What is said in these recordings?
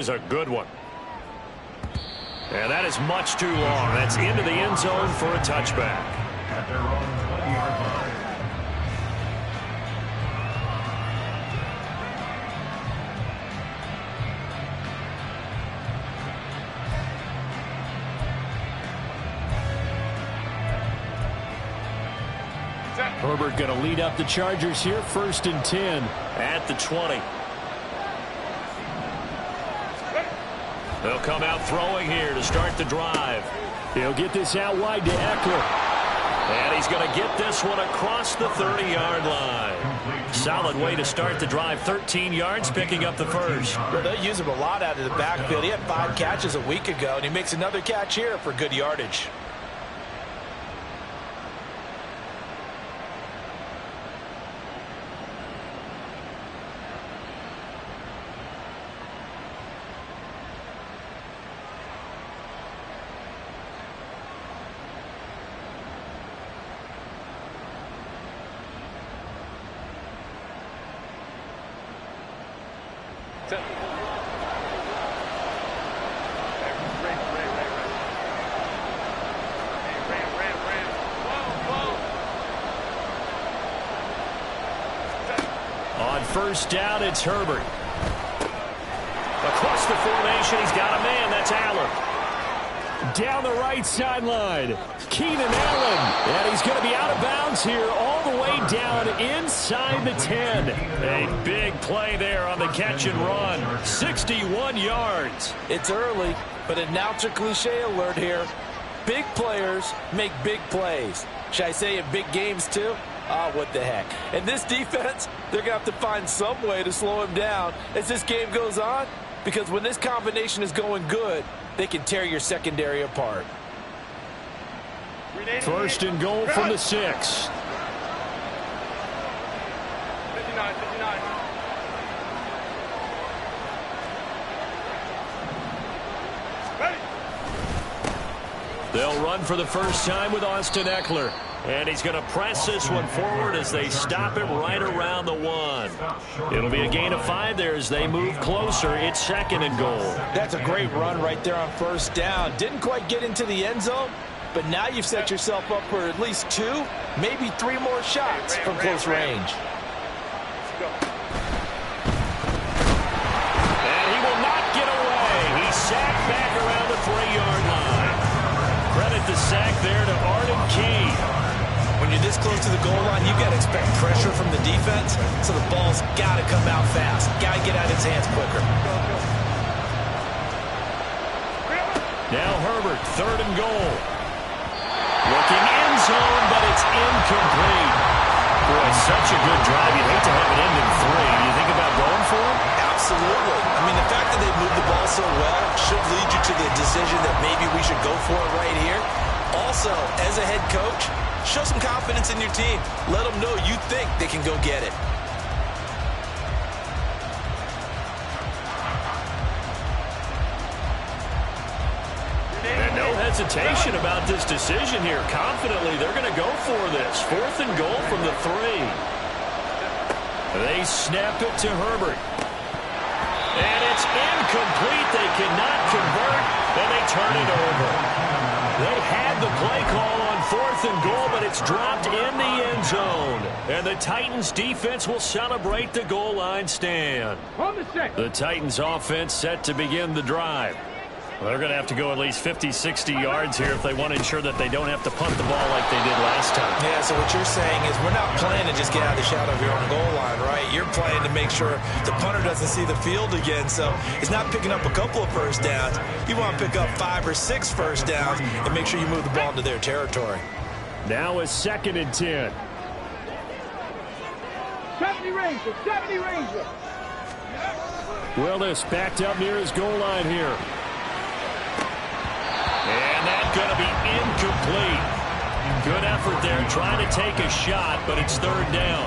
is a good one. And that is much too long. That's into the end zone for a touchback. At their own 1-yard line. Herbert going to lead up the Chargers here, 1st and 10. At the 20. They'll come out throwing here to start the drive. He'll get this out wide to Eckler. And he's going to get this one across the 30-yard line. Solid way to start the drive. 13 yards, picking up the first. Well, they use him a lot out of the backfield. He had 5 catches a week ago, and he makes another catch here for good yardage. On first down, it's Herbert. Across the formation, he's got a man. That's Allen. Down the right sideline, Keenan Allen. And he's going to be out of bounds here all the way down inside the 10. A big play there on the catch and run. 61 yards. It's early, but announcer cliche alert here. Big players make big plays. Should I say in big games too? Ah, what the heck. And this defense, they're going to have to find some way to slow him down as this game goes on, because when this combination is going good, they can tear your secondary apart. 1st and goal from the 6. 59. They'll run for the first time with Austin Eckler. And he's going to press this one forward as they stop him right around the 1. It'll be a gain of 5 there as they move closer. It's 2nd and goal. That's a great run right there on first down. Didn't quite get into the end zone, but now you've set yourself up for at least 2, maybe 3 more shots from close range. And he will not get away. He's sacked back around the 3-yard line. Credit the sack there to Arden Key. When you're this close to the goal line, you've got to expect pressure from the defense, so the ball's got to come out fast. Got to get out of his hands quicker. Now Herbert, 3rd and goal. Looking end zone, but it's incomplete. Boy, such a good drive. You'd hate to have it end in 3. Do you think about going for it? Absolutely. I mean, the fact that they moved the ball so well should lead you to the decision that maybe we should go for it right here. Also, as a head coach, show some confidence in your team. Let them know you think they can go get it. And no hesitation about this decision here. Confidently, they're going to go for this. 4th and goal from the 3. They snap it to Herbert. And it's incomplete. They cannot convert, and they turn it over. They had the play call on 4th and goal, but it's dropped in the end zone. And the Titans defense will celebrate the goal line stand. The Titans offense set to begin the drive. Well, they're going to have to go at least 50, 60 yards here if they want to ensure that they don't have to punt the ball like they did last time. Yeah, so what you're saying is we're not playing to just get out of the shadow of your own goal line, right? You're playing to make sure the punter doesn't see the field again. So it's not picking up a couple of first downs. You want to pick up 5 or 6 first downs and make sure you move the ball into their territory. Now a 2nd and 10. 70 Ranger. Willis backed up near his goal line here. And that's going to be incomplete. Good effort there trying to take a shot, but it's 3rd down.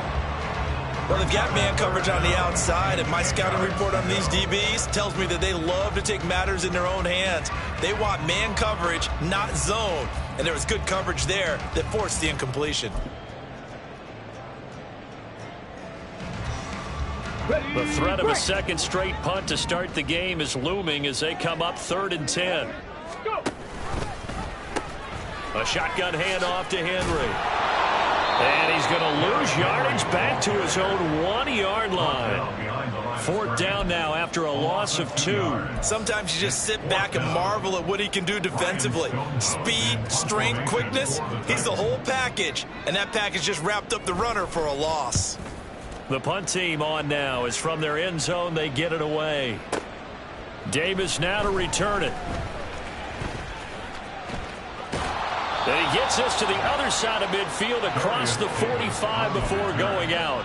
Well, they've got man coverage on the outside, and my scouting report on these DBs tells me that they love to take matters in their own hands. They want man coverage, not zone. And there was good coverage there that forced the incompletion. The threat of a second straight punt to start the game is looming as they come up 3rd and 10. A shotgun handoff to Henry. And he's going to lose yardage back to his own 1-yard line. 4th down now after a loss of 2. Sometimes you just sit back and marvel at what he can do defensively. Speed, strength, quickness, he's the whole package. And that package just wrapped up the runner for a loss. The punt team on now as from their end zone they get it away. Davis now to return it. And he gets us to the other side of midfield across the 45 before going out.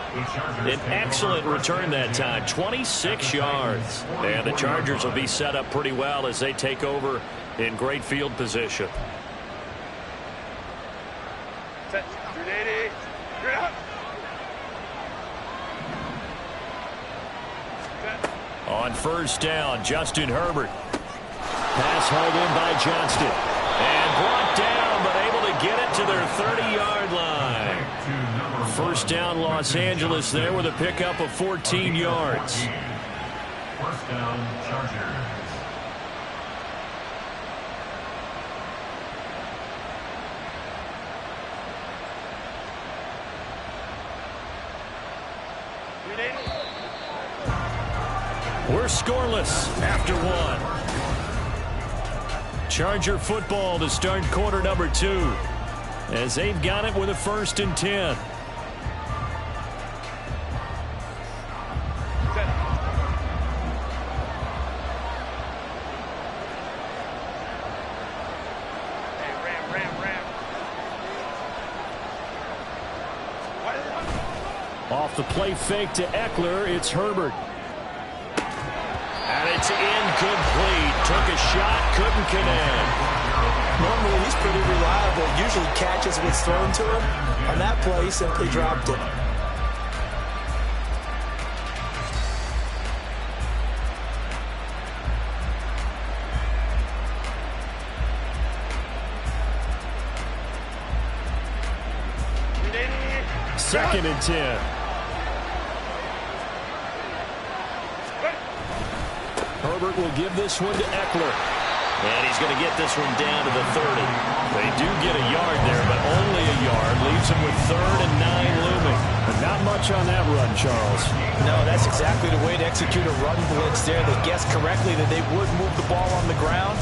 An excellent return that time, 26 yards. And the Chargers will be set up pretty well as they take over in great field position. Set. 380. Straight up. Set. On 1st down, Justin Herbert. Pass hauled in by Johnston. And brought down, but able to get it to their 30-yard line. 1st down, Los Angeles there with a pickup of 14 yards. 1st down, Chargers. We're scoreless after 1. Charger football to start quarter number 2 as they've got it with a 1st and 10. Off the play fake to Eckler, it's Herbert. And it's incomplete. Took a shot, couldn't connect. Normally, he's pretty reliable. Usually catches what's thrown to him. On that play, he simply dropped it. Second and 10. Herbert will give this one to Eckler. And he's going to get this one down to the 30. They do get a yard there, but only a yard. Leaves him with 3rd and 9 looming. But not much on that run, Charles. No, that's exactly the way to execute a run blitz there. They guessed correctly that they would move the ball on the ground,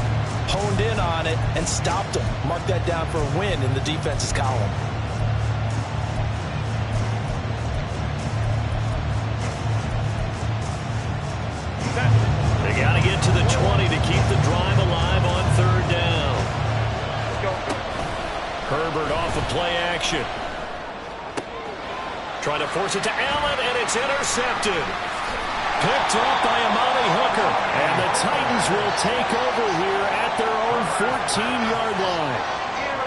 honed in on it, and stopped them. Mark that down for a win in the defense's column. They got to get to the 20 to keep the drive alive on 3rd down. Herbert off of play action. Trying to force it to Allen, and it's intercepted. Picked up by Amani Hooker. And the Titans will take over here at their own 14-yard line.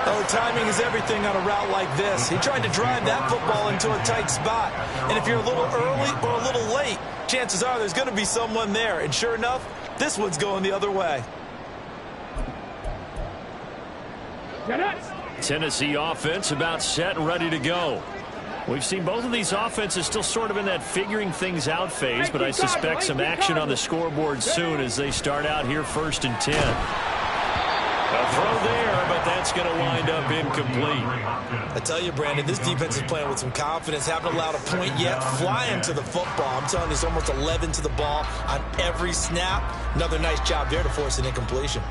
Oh, timing is everything on a route like this. He tried to drive that football into a tight spot. And if you're a little early or a little late, chances are there's going to be someone there. And sure enough, this one's going the other way. Tennessee offense about set and ready to go. We've seen both of these offenses still sort of in that figuring things out phase, but I suspect some action on the scoreboard soon as they start out here 1st and 10. A throw there, but that's going to wind up incomplete. I tell you, Brandon, this defense is playing with some confidence. Haven't allowed a point yet. Flying to the football. I'm telling you, it's almost 11 to the ball on every snap. Another nice job there to force an incompletion.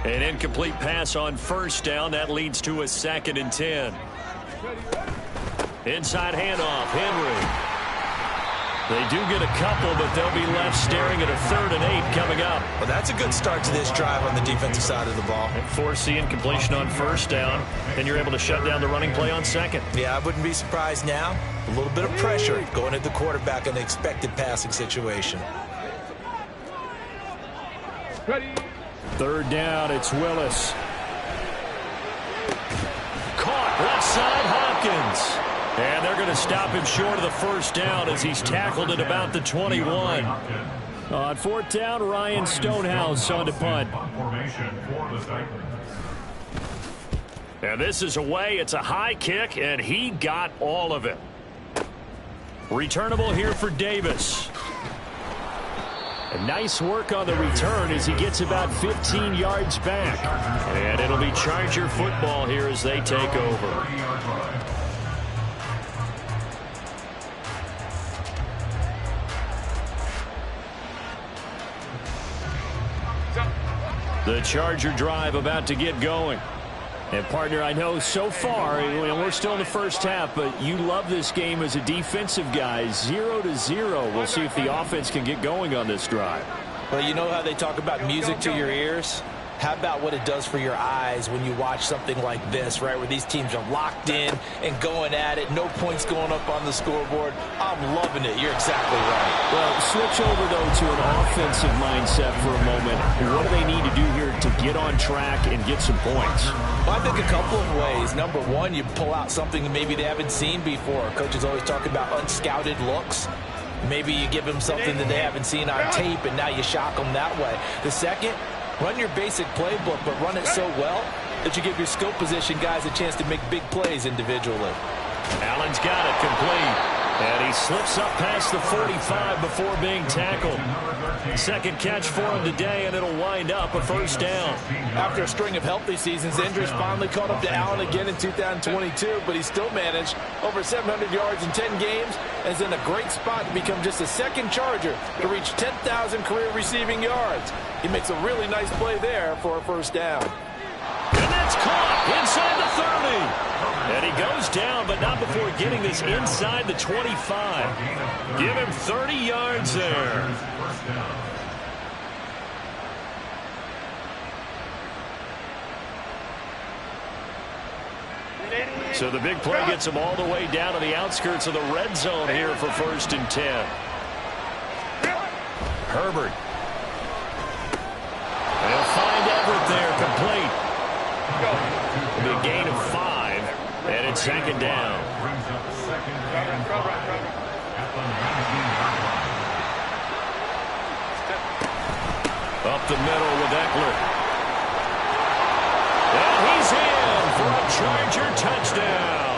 An incomplete pass on 1st down. That leads to a 2nd and 10. Inside handoff, Henry. They do get a couple, but they'll be left staring at a 3rd and 8 coming up. Well, that's a good start to this drive on the defensive side of the ball. And force the incompletion on 1st down, and you're able to shut down the running play on 2nd. Yeah, I wouldn't be surprised now. A little bit of pressure going at the quarterback in an expected passing situation. 3rd down, it's Willis. Caught left side, Hopkins. And they're going to stop him short of the 1st down as he's tackled at about the 21. On 4th down, Ryan Stonehouse on to punt. And this is away. It's a high kick, and he got all of it. Returnable here for Davis. And nice work on the return as he gets about 15 yards back. And it'll be Charger football here as they take over. The Charger drive about to get going. And, partner, I know so far, we're still in the first half, but you love this game as a defensive guy. 0-0. We'll see if the offense can get going on this drive. Well, you know how they talk about music to your ears? How about what it does for your eyes when you watch something like this, right, where these teams are locked in and going at it, no points going up on the scoreboard? I'm loving it. You're exactly right. Well, switch over, though, to an offensive mindset for a moment. What do they need to do here to get on track and get some points? Well, I think a couple of ways. Number one, you pull out something that maybe they haven't seen before. Coach is always talking about unscouted looks. Maybe you give them something that they haven't seen on tape, and now you shock them that way. The second, run your basic playbook, but run it so well that you give your skill position guys a chance to make big plays individually. Allen's got it complete. And he slips up past the 45 before being tackled. Second catch for him today, and it'll wind up a first down. After a string of healthy seasons, injuries finally caught up to Allen again in 2022, but he still managed over 700 yards in 10 games and is in a great spot to become just the second Charger to reach 10,000 career receiving yards. He makes a really nice play there for a first down. And that's caught inside the 30. And he goes down, but not before getting this inside the 25. Give him 30 yards there. So the big play gets him all the way down to the outskirts of the red zone here for 1st and 10. Herbert. They'll find Everett there, complete. It'll be a gain of 5, and it's second down. Up the middle with Eckler. And he's in for a Charger touchdown.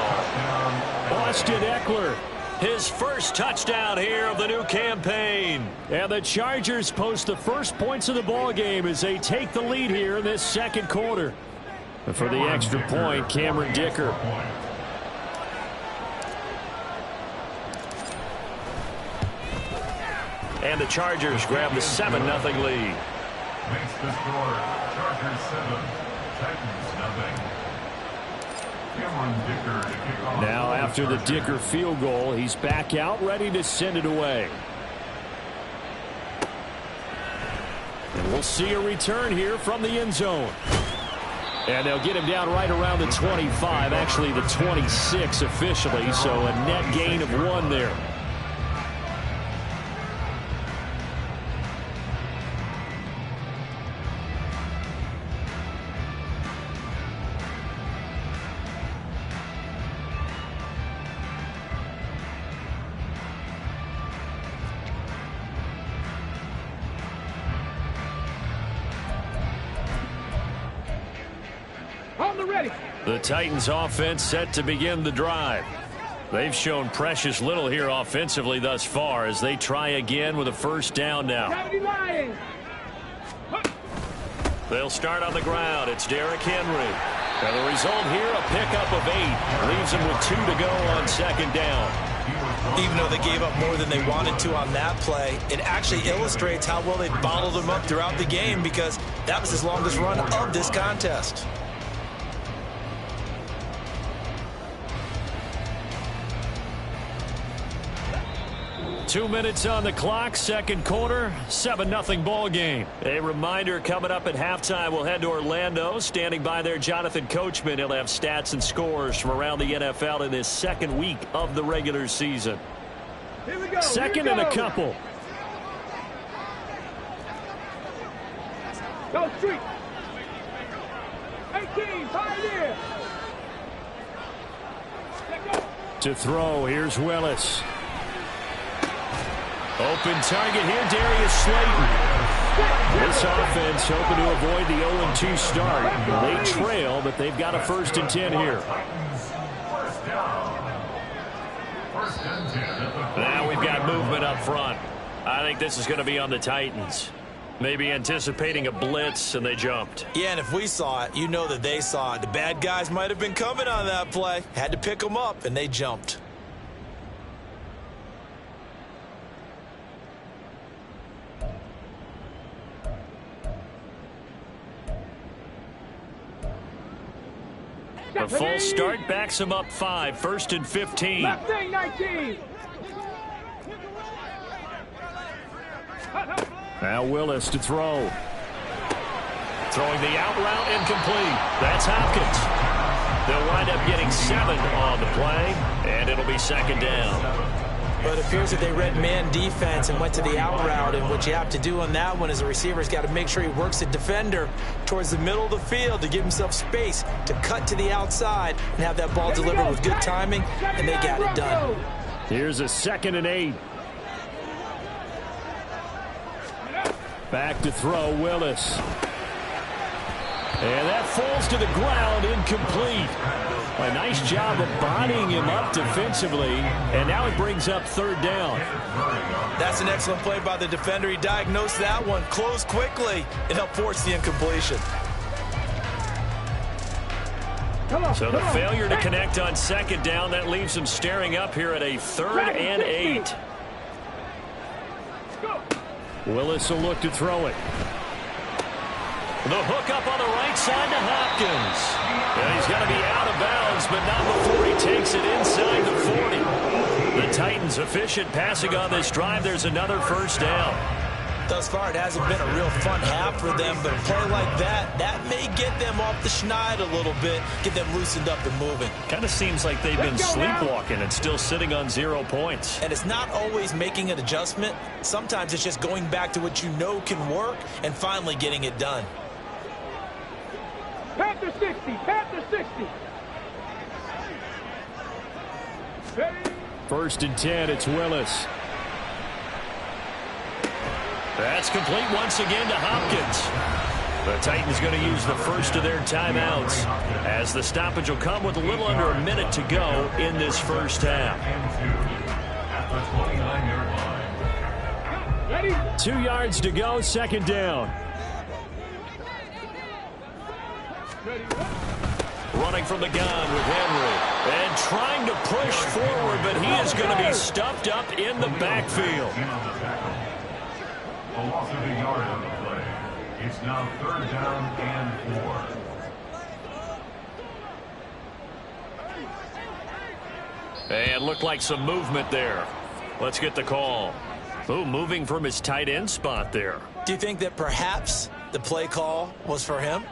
Austin Eckler, his first touchdown here of the new campaign. And the Chargers post the first points of the ball game as they take the lead here in this second quarter. And for the extra point, Cameron Dicker. And the Chargers grab the 7-0 lead. Makes the score Chargers 7, Titans 0. Cameron Dicker to kick off. Now after the Dicker field goal, he's back out ready to send it away. And we'll see a return here from the end zone. And they'll get him down right around the 25, actually the 26 officially, so a net gain of 1 there. The Titans offense set to begin the drive. They've shown precious little here offensively thus far as they try again with a first down now. They'll start on the ground. It's Derrick Henry. And the result here, a pickup of 8. Leaves them with 2 to go on second down. Even though they gave up more than they wanted to on that play, it actually illustrates how well they bottled them up throughout the game because that was his longest run of this contest. 2 minutes on the clock, second quarter, 7-0 ball game. A reminder coming up at halftime, we'll head to Orlando. Standing by there, Jonathan Coachman. He'll have stats and scores from around the NFL in this second week of the regular season. Here we go. Second and a couple. Go street. 18, Pioneer. To throw, here's Willis. Open target here, Darius Slayton. This offense hoping to avoid the 0-2 start. They trail, but they've got a 1st and 10 here. Now we've got movement up front. I think this is going to be on the Titans. Maybe anticipating a blitz, and they jumped. Yeah, and if we saw it, you know that they saw it. The bad guys might have been coming on that play. Had to pick them up, and they jumped. The false start backs him up 5, 1st and 15. Left thing, 19. Now Willis to throw. Throwing the out route incomplete. That's Hopkins. They'll wind up getting 7 on the play, and it'll be 2nd down. But it appears that they read man defense and went to the out route, and what you have to do on that one is the receiver's got to make sure he works the defender towards the middle of the field to give himself space to cut to the outside and have that ball delivered with good timing, and they got it done. Here's a 2nd and 8. Back to throw, Willis. And that falls to the ground, incomplete. A nice job of bodying him up defensively, and now it brings up 3rd down. That's an excellent play by the defender. He diagnosed that one, closed quickly, and helped force the incompletion. So the failure to connect on 2nd down, that leaves him staring up here at a 3rd and 8. Willis will look to throw it. The hook up on the right side to Hopkins. And he's going to be out of bounds, but not before he takes it inside the 40. The Titans efficient passing on this drive. There's another 1st down. Thus far, it hasn't been a real fun half for them, but a play like that may get them off the schneid a little bit, get them loosened up and moving. Kind of seems like they've been sleepwalking and still sitting on 0 points. And it's not always making an adjustment. Sometimes it's just going back to what you know can work and finally getting it done. Panther 60, Panther 60. Ready? 1st and 10, it's Willis. That's complete once again to Hopkins. The Titans going to use the first of their timeouts as the stoppage will come with a little under a minute to go in this 1st half. Ready? 2 yards to go, 2nd down. Ready? Running from the gun with Henry. And trying to push forward, but he is going to be stuffed up in the backfield. A loss of a yard on the play. It's now 3rd down and 4. And looked like some movement there. Let's get the call. Oh, moving from his tight end spot there. Do you think that perhaps the play call was for him?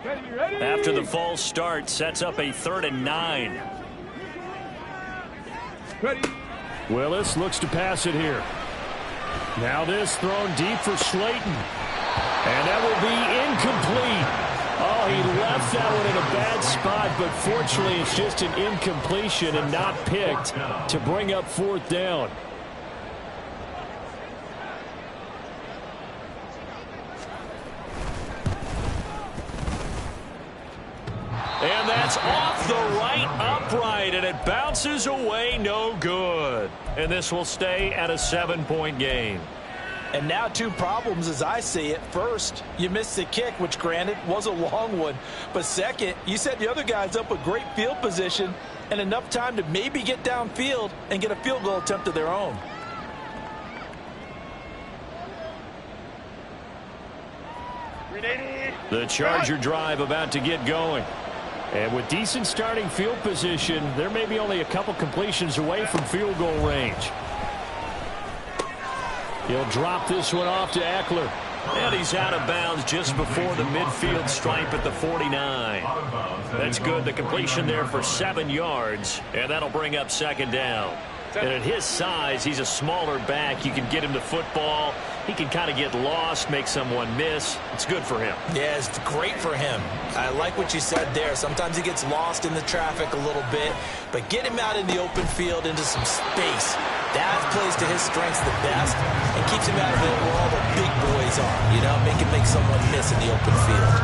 Ready, ready? After the false start, sets up a 3rd and 9. Ready? Willis looks to pass it here. Now this thrown deep for Slayton. And that will be incomplete. Oh, he left that one in a bad spot, but fortunately it's just an incompletion and not picked to bring up 4th down. And that's off the right upright, and it bounces away, no good. And this will stay at a 7-point game. And now 2 problems as I see it. First, you missed the kick, which granted was a long one. But second, you set the other guys up with great field position and enough time to maybe get downfield and get a field goal attempt of their own. The Charger drive about to get going. And with decent starting field position, there may be only a couple completions away from field goal range. He'll drop this one off to Eckler. And he's out of bounds just before the midfield stripe at the 49. That's good. The completion there for 7 yards. And that'll bring up 2nd down. And at his size, he's a smaller back. You can get him the football. He can kind of get lost, make someone miss. It's good for him. Yeah, it's great for him. I like what you said there. Sometimes he gets lost in the traffic a little bit, but get him out in the open field into some space. That plays to his strengths the best and keeps him out of it where all the big boys are, you know, make someone miss in the open field.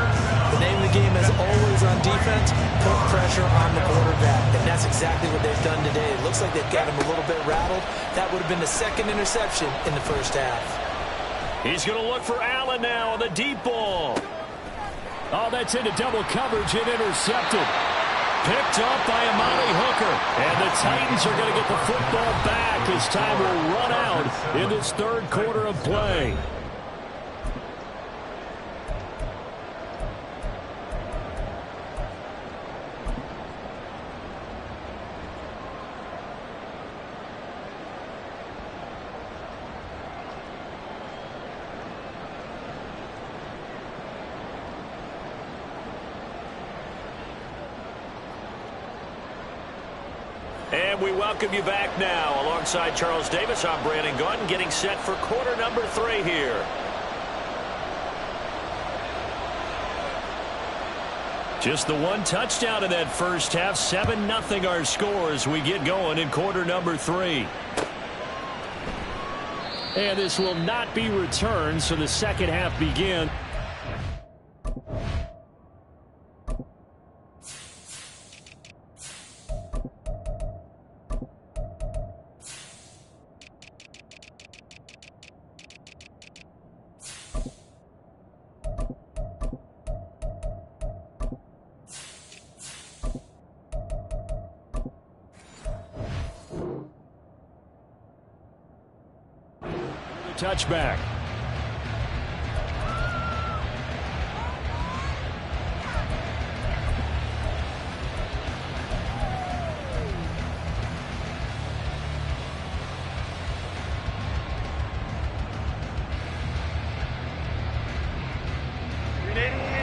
The name of the game, as always on defense, put pressure on the quarterback, and that's exactly what they've done today. It looks like they've got him a little bit rattled. That would have been the second interception in the first half. He's going to look for Allen now on the deep ball. Oh, that's into double coverage and intercepted. Picked up by Amani Hooker. And the Titans are going to get the football back as time will run out in this third quarter of play. And we welcome you back now. Alongside Charles Davis, I'm Brandon Gaudin, getting set for quarter number 3 here. Just the one touchdown in that first half. 7-0 our score as we get going in quarter number 3. And this will not be returned, so the second half begins. Touchback.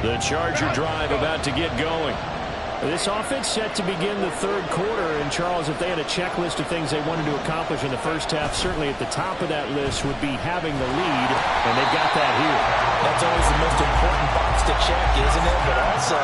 The Charger drive about to get going. This offense set to begin the third quarter, and Charles, if they had a checklist of things they wanted to accomplish in the first half, certainly at the top of that list would be having the lead, and they've got that here. That's always the most important box to check, isn't it? But also,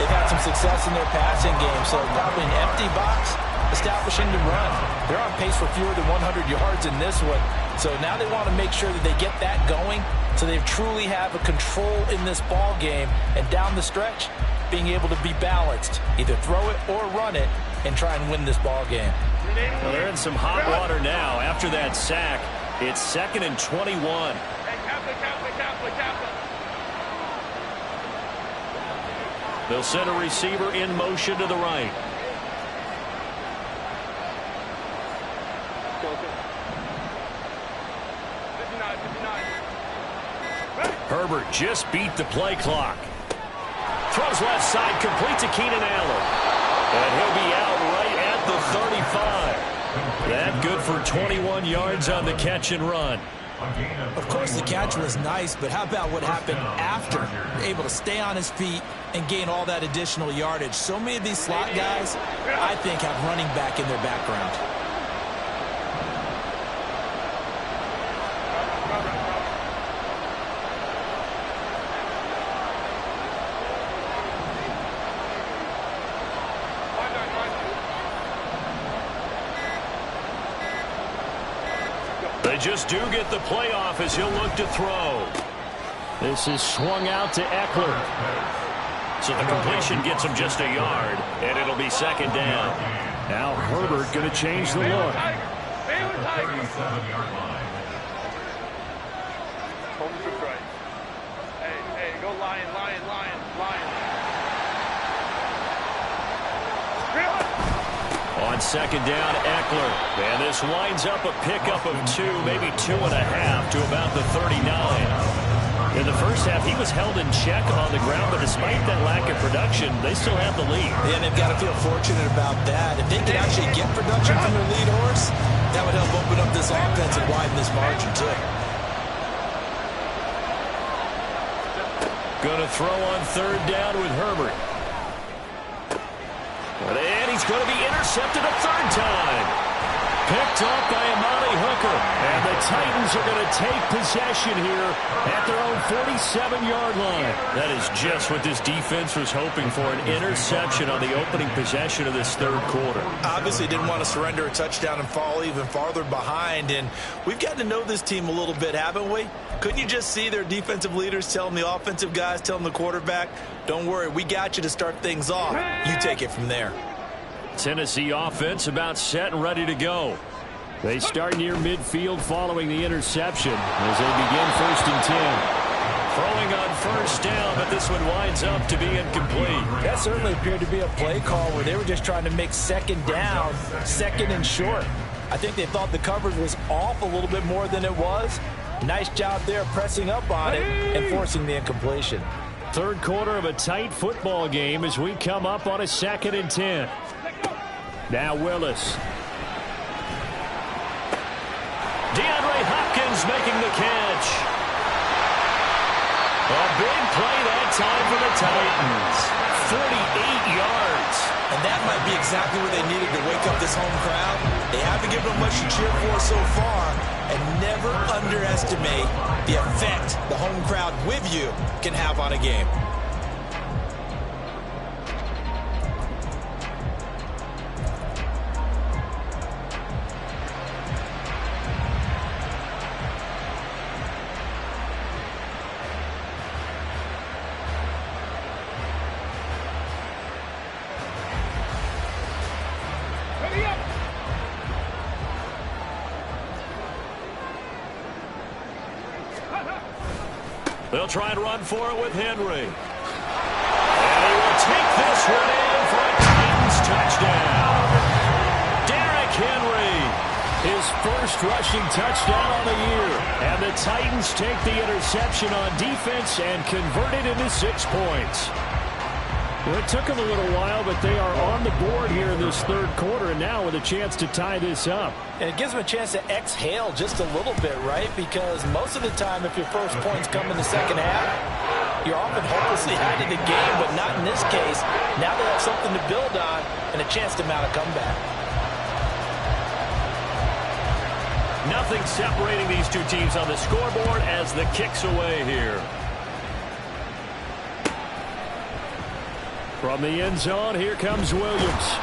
they've had some success in their passing game, so probably an empty box, establishing the run. They're on pace for fewer than 100 yards in this one, so now they want to make sure that they get that going, so they truly have a control in this ball game, and down the stretch, being able to be balanced, either throw it or run it, and try and win this ball game. Well, they're in some hot water now. After that sack, it's 2nd and 21. They'll send a receiver in motion to the right. Herbert just beat the play clock. Throws left side, complete to Keenan Allen. And he'll be out right at the 35. That good for 21 yards on the catch and run. Of course, the catch was nice, but how about what happened after? Able to stay on his feet and gain all that additional yardage. So many of these slot guys, I think, have running back in their background. They just do get the playoff as he'll look to throw. This is swung out to Eckler. So the completion gets him just a yard, and it'll be 2nd down. Now Herbert going to change the look. Hey, go lion. On 2nd down, Eckler. And this winds up a pickup of 2, maybe 2.5 to about the 39. In the first half, he was held in check on the ground, but despite that lack of production, they still have the lead. Yeah, and they've got to feel fortunate about that. If they can actually get production from their lead horse, that would help open up this offense and widen this margin, too. Going to throw on 3rd down with Herbert. And he's going to be intercepted a 3rd time. Picked off by Amani Hooker. And the Titans are going to take possession here at their own 47-yard line. That is just what this defense was hoping for, an interception on the opening possession of this third quarter. Obviously didn't want to surrender a touchdown and fall even farther behind. And we've gotten to know this team a little bit, haven't we? Couldn't you just see their defensive leaders telling the offensive guys, telling the quarterback, don't worry, we got you to start things off. You take it from there. Tennessee offense about set and ready to go. They start near midfield following the interception as they begin 1st and 10. Throwing on first down, but this one winds up to be incomplete. That certainly appeared to be a play call where they were just trying to make second down, second and short. I think they thought the coverage was off a little bit more than it was. Nice job there pressing up on it and forcing the incompletion. Third quarter of a tight football game as we come up on a 2nd and 10. Now Willis. DeAndre Hopkins making the catch. A big play that time for the Titans. 48 yards. And that might be exactly what they needed to wake up this home crowd. They haven't given them much to cheer for so far. And never underestimate the effect the home crowd with you can have on a game. They'll try and run for it with Henry. And he will take this one in for a Titans touchdown. Derrick Henry, his first rushing touchdown on the year. And the Titans take the interception on defense and convert it into 6 points. Well, it took them a little while, but they are on the board here in this third quarter, and now with a chance to tie this up. And it gives them a chance to exhale just a little bit, right? Because most of the time, if your first points come in the second half, you're often hopelessly out of the game, but not in this case. Now they have something to build on and a chance to mount a comeback. Nothing separating these two teams on the scoreboard as the kick's away here. From the end zone, here comes Williams.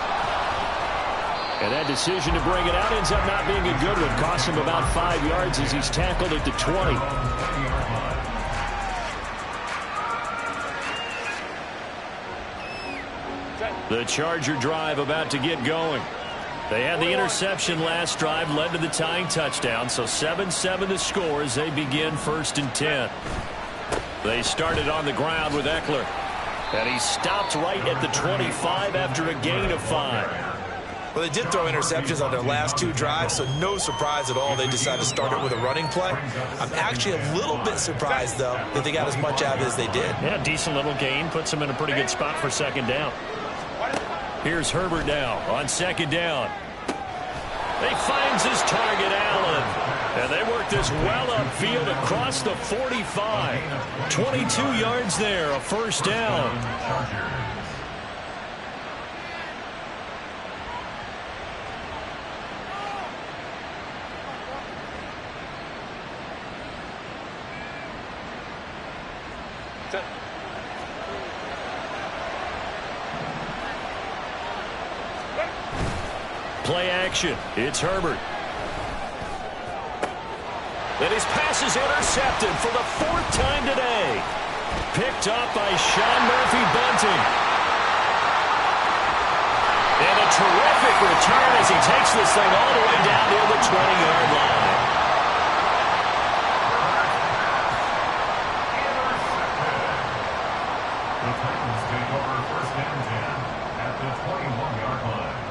And that decision to bring it out ends up not being a good one. Cost him about 5 yards as he's tackled at the 20. The Charger drive about to get going. They had the interception last drive, led to the tying touchdown. So 7-7 the score as they begin 1st and 10. They started on the ground with Eckler. And he stopped right at the 25 after a gain of 5. Well, they did throw interceptions on their last 2 drives, so no surprise at all they decided to start it with a running play. I'm actually a little bit surprised, though, that they got as much out of it as they did. Yeah, decent little gain. Puts them in a pretty good spot for 2nd down. Here's Herbert now on 2nd down. He finds his target, Allen. And they work this well upfield across the 45. 22 yards there, a 1st down. Play action. It's Herbert. And his pass is intercepted for the 4th time today. Picked up by Sean Murphy-Bunting. And a terrific return as he takes this thing all the way down near the 20-yard line. The Titans take over 1st and 10 at the 21-yard line.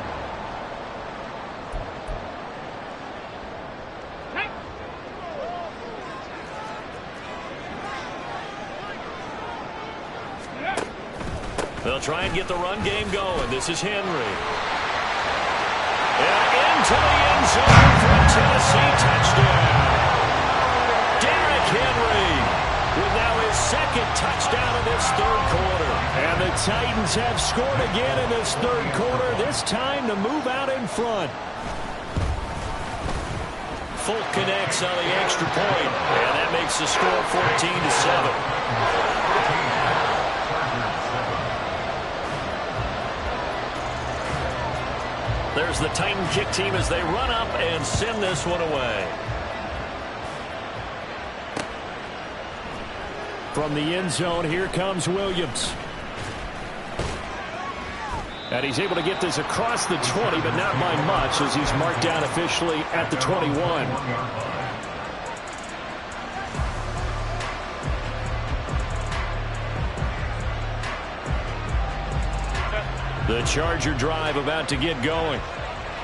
They'll try and get the run game going. This is Henry. And into the end zone for a Tennessee touchdown. Derrick Henry with now his 2nd touchdown of this third quarter. And the Titans have scored again in this third quarter, this time to move out in front. Folk connects on the extra point, and that makes the score 14-7. There's the Titan kick team as they run up and send this one away. From the end zone, here comes Williams. And he's able to get this across the 20, but not by much, as he's marked down officially at the 21. The Charger drive about to get going.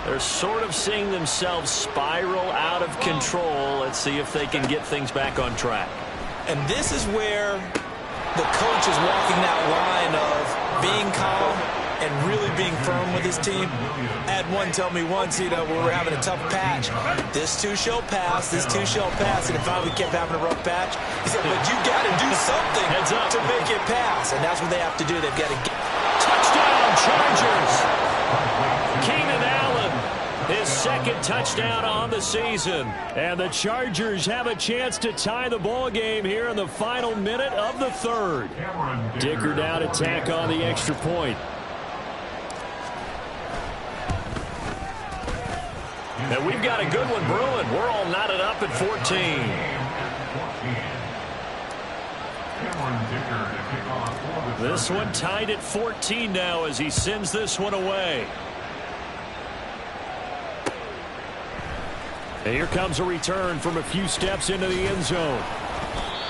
They're sort of seeing themselves spiral out of control. Let's see if they can get things back on track. And this is where the coach is walking that line of being calm and really being firm with his team. I had one tell me once, we were having a tough patch. This too shall pass, this too shall pass. And finally we kept having a rough patch. He said, but you got to do something to make it pass. And that's what they have to do. They've got to get. Touchdown, Chargers. Keenan Allen, his second touchdown on the season. And the Chargers have a chance to tie the ball game here in the final minute of the third. Dicker down to tack on the extra point. And we've got a good one brewing. We're all knotted up at 14. This one tied at 14 now as he sends this one away. And here comes a return from a few steps into the end zone.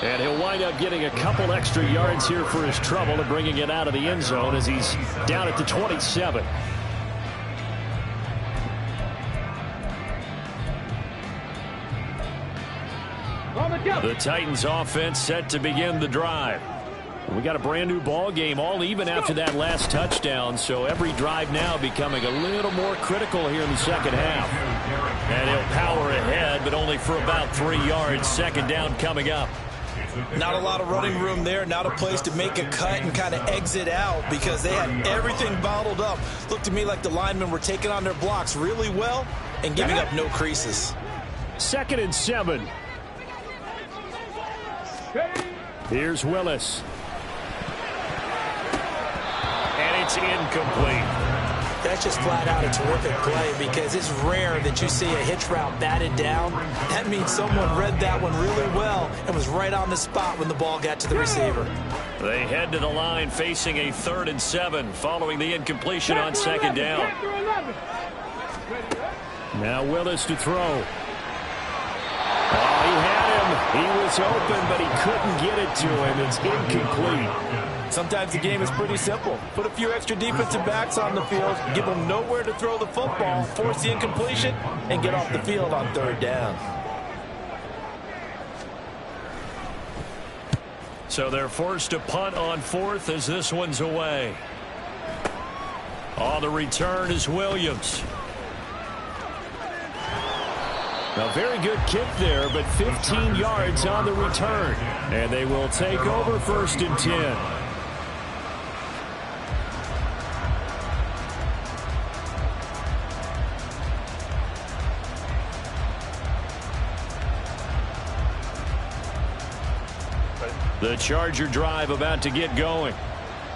And he'll wind up getting a couple extra yards here for his trouble and bringing it out of the end zone as he's down at the 27. The Titans offense set to begin the drive. We got a brand new ball game, all even after that last touchdown, so every drive now becoming a little more critical here in the second half. And he'll power ahead, but only for about 3 yards. Second down coming up. Not a lot of running room there, not a place to make a cut and kind of exit out because they had everything bottled up. Looked to me like the linemen were taking on their blocks really well and giving up no creases. 2nd and 7. Here's Willis. And it's incomplete. That's just flat out a terrific play because it's rare that you see a hitch route batted down. That means someone read that one really well and was right on the spot when the ball got to the receiver. They head to the line facing a 3rd and 7 following the incompletion on 2nd down. Now Willis to throw. Oh, he had him. He was open, but he couldn't get it to him. It's incomplete. Sometimes the game is pretty simple. Put a few extra defensive backs on the field, give them nowhere to throw the football, force the incompletion, and get off the field on 3rd down. So they're forced to punt on 4th as this one's away. On the return is Williams. A very good kick there, but 15 yards on the return. And they will take over 1st and 10. The Charger drive about to get going.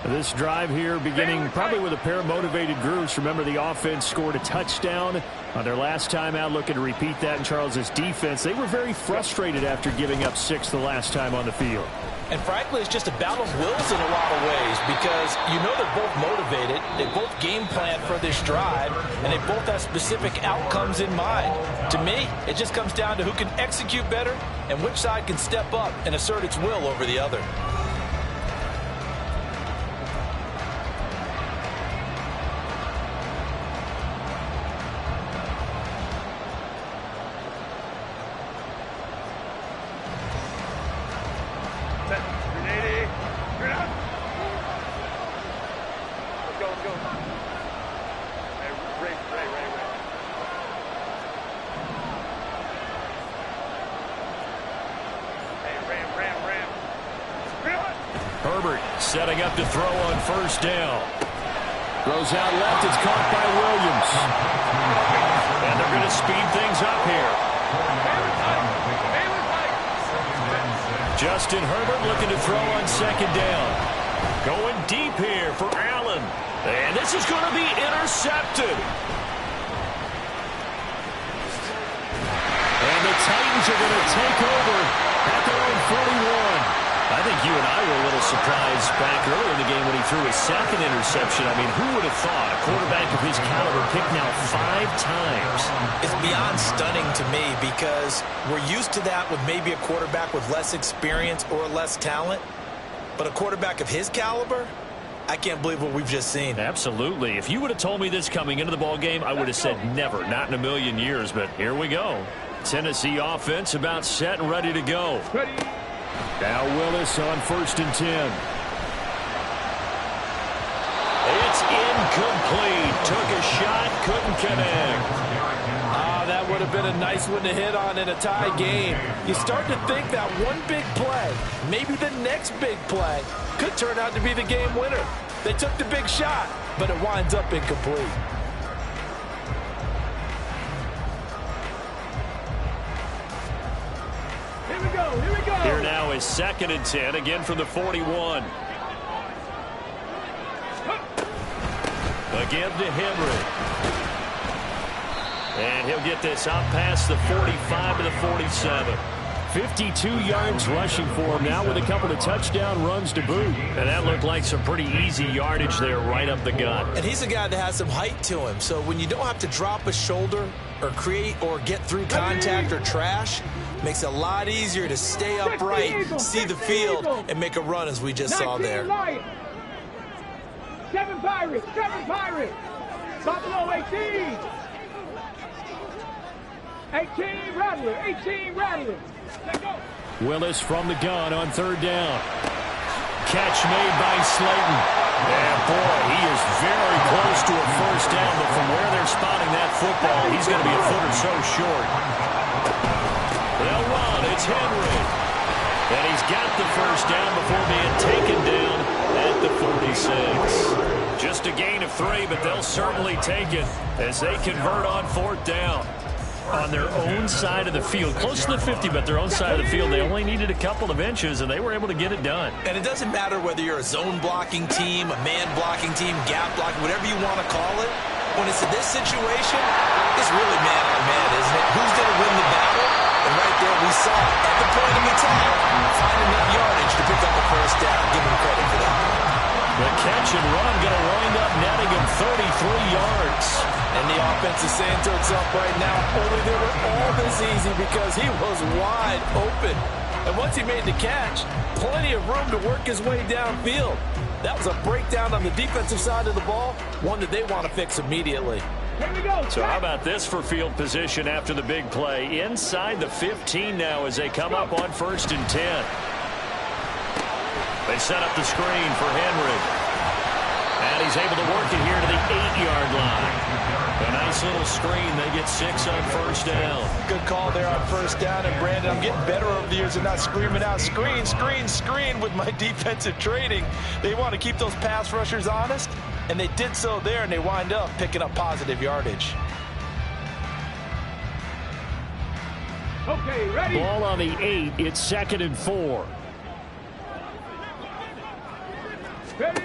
This drive here beginning probably with a pair of motivated groups. Remember, the offense scored a touchdown on their last time out, looking to repeat that in Charles's defense. They were very frustrated after giving up 6 the last time on the field. And frankly, it's just a battle of wills in a lot of ways because you know they're both motivated, they both game plan for this drive, and they both have specific outcomes in mind. To me, it just comes down to who can execute better and which side can step up and assert its will over the other. Herbert setting up to throw on 1st down. Throws out left. It's caught by Williams. And they're going to speed things up here. Justin Herbert looking to throw on second down. Going deep here for Allen. And this is going to be intercepted. And the Titans are going to take over at their own 41. I think you and I were a little surprised back earlier in the game when he threw his second interception. I mean, who would have thought a quarterback of his caliber picked now 5 times? It's beyond stunning to me because we're used to that with maybe a quarterback with less experience or less talent. But a quarterback of his caliber, I can't believe what we've just seen. Absolutely. If you would have told me this coming into the ball game, I would have said never, not in a million years. But here we go. Tennessee offense about set and ready to go. Now Willis on 1st and 10. It's incomplete. Took a shot, couldn't connect. That would have been a nice one to hit on in a tie game. You start to think that one big play, maybe the next big play, could turn out to be the game winner. They took the big shot, but it winds up incomplete. Here we go, here we go. Here now is 2nd and 10, again from the 41. Again to Henry. And he'll get this out past the 45 to the 47. 52 yards rushing for him now with a couple of touchdown runs to boot. And that looked like some pretty easy yardage there right up the gut. And he's a guy that has some height to him. So when you don't have to drop a shoulder or create or get through contact or trash, makes it a lot easier to stay upright, see the field, and make a run as we just saw there. 7 Pirates, 7 Pirates. Buffalo 18. 18 Rattler, 18 Rattler. Let's go. Willis from the gun on 3rd down. Catch made by Slayton. And boy, he is very close to a first down, but from where they're spotting that football, he's going to be a foot or so short. They'll run. It's Henry. And he's got the first down before being taken down at the 46. Just a gain of 3, but they'll certainly take it as they convert on 4th down. On their own side of the field, close to the 50, but their own side of the field, they only needed a couple of inches, and they were able to get it done. And it doesn't matter whether you're a zone blocking team, a man blocking team, gap blocking, whatever you want to call it. When it's in this situation, it's really man on man, isn't it? Who's going to win the battle? And right there we saw it at the point of attack, find enough yardage to pick up a first down. Give him credit for that. The catch and run going to wind up netting him 33 yards. And the offense is saying to itself right now, only they were all this easy because he was wide open. And once he made the catch, plenty of room to work his way downfield. That was a breakdown on the defensive side of the ball, one that they want to fix immediately. Here we go. So how about this for field position after the big play? Inside the 15 now as they come up on 1st and 10. They set up the screen for Henry. And he's able to work it here to the 8-yard line. A nice little screen. They get 6 on 1st down. Good call there on 1st down. And, Brandon, I'm getting better over the years and not screaming out, screen, screen, screen with my defensive training. They want to keep those pass rushers honest, and they did so there, and they wind up picking up positive yardage. Okay, ready? Ball on the 8. It's 2nd and 4. Ready?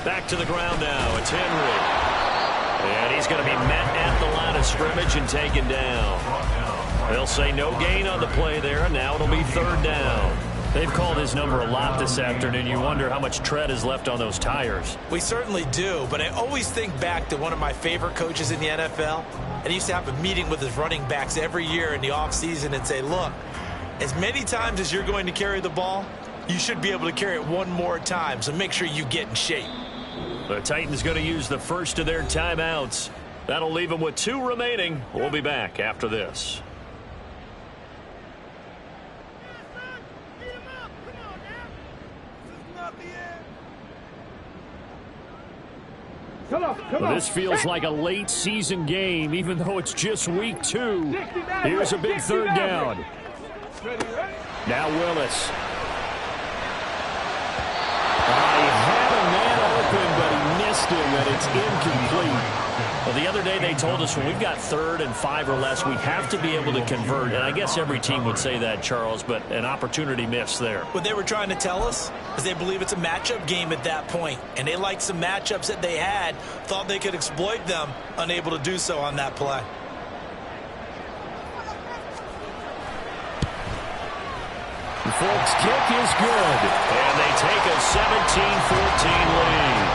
Back to the ground now. It's Henry. And he's going to be met at the line of scrimmage and taken down. They'll say no gain on the play there, and now it'll be 3rd down. They've called his number a lot this afternoon. You wonder how much tread is left on those tires. We certainly do, but I always think back to one of my favorite coaches in the NFL. And he used to have a meeting with his running backs every year in the offseason and say, look, as many times as you're going to carry the ball, you should be able to carry it one more time, so make sure you get in shape. The Titans going to use the first of their timeouts. That'll leave them with 2 remaining. We'll be back after this. Come on. Well, this feels like a late season game, even though it's just week 2. Here's a big 3rd down. Now Willis. He had a man open, but he missed Houston, and it's incomplete. Well, the other day they told us when we've got 3rd and 5 or less, we have to be able to convert. And I guess every team would say that, Charles, but an opportunity missed there. What they were trying to tell us is they believe it's a matchup game at that point. And they liked some matchups that they had, thought they could exploit them, unable to do so on that play. The Folks kick is good. And they take a 17-14 lead.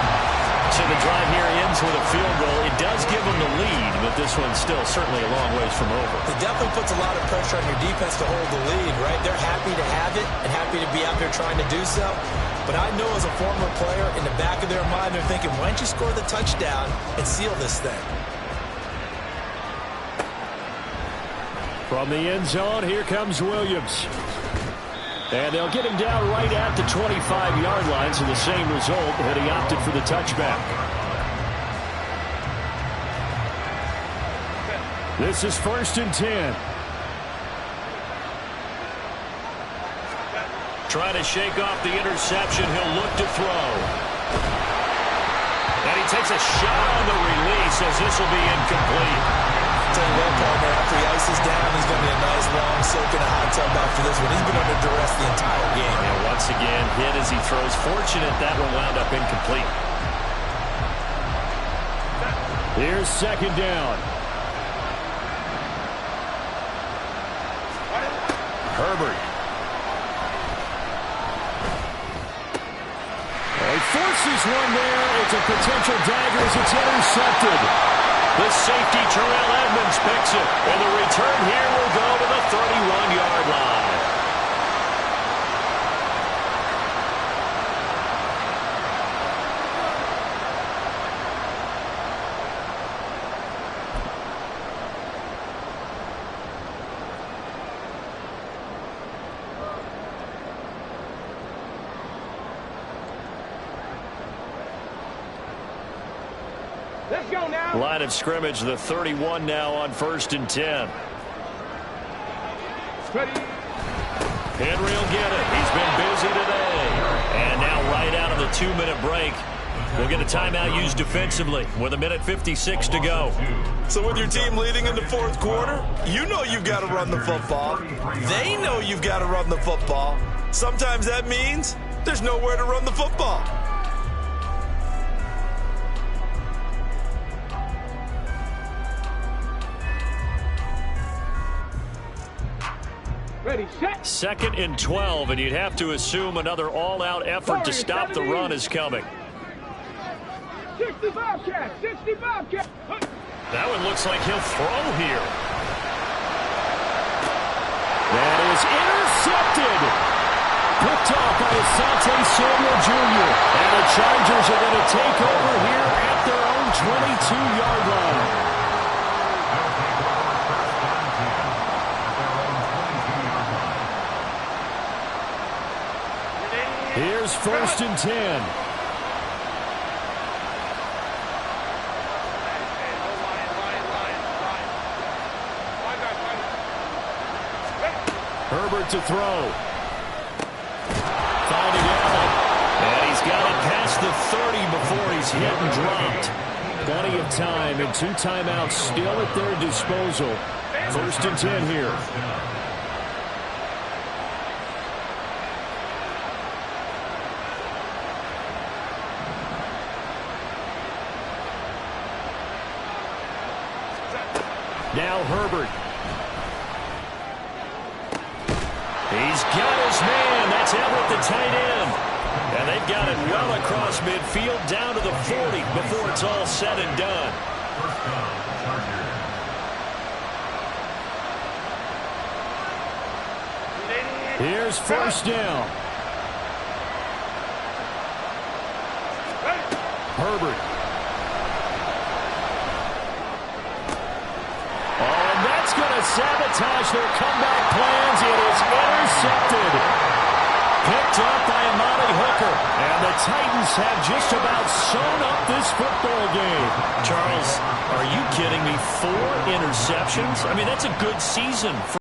So the drive here ends with a field goal. It does give them the lead, but this one's still certainly a long ways from over. It definitely puts a lot of pressure on your defense to hold the lead, right? They're happy to have it and happy to be out there trying to do so. But I know as a former player, in the back of their mind, they're thinking, why don't you score the touchdown and seal this thing? From the end zone, here comes Williams. And they'll get him down right at the 25-yard line, so the same result, but he opted for the touchback. This is 1st and 10. Trying to shake off the interception. He'll look to throw. And he takes a shot on the release as this will be incomplete. Tell you what, partner, after he ices down, he's going to be a nice long soak in a hot tub after this one. He's been under duress the entire game. And once again, hit as he throws. Fortunate that one wound up incomplete. Here's 2nd down. Herbert. He forces one there. It's a potential dagger as it's intercepted. The safety, Terrell Edmonds, picks it. And the return here will go to the 31-yard line. Let's go now. Line of scrimmage, the 31 now on 1st and 10. Ready. Henry will get it. He's been busy today. And now right out of the 2-minute break, we'll get a timeout used defensively with 1:56 to go. So with your team leading in the 4th quarter, you know you've got to run the football. They know you've got to run the football. Sometimes that means there's nowhere to run the football. Ready, set. 2nd and 12, and you'd have to assume another all-out effort to stop the run is coming. 65 cat, 65 cat. That one looks like he'll throw here. That is intercepted. Picked off by Asante Samuel Jr. And the Chargers are going to take over here at their own 22-yard line. Here's 1st and 10. Herbert to throw. Finding Allen. And he's got it past the 30 before he's hit and dropped. Plenty of time and 2 timeouts still at their disposal. 1st and 10 here. Now Herbert. He's got his man. That's Everett, the tight end. And they've got it well across midfield down to the 40 before it's all said and done. Here's 1st down. Herbert. Going to sabotage their comeback plans. It is intercepted. Picked up by Amani Hooker. And the Titans have just about sewn up this football game. Charles, are you kidding me? 4 interceptions? I mean, that's a good season for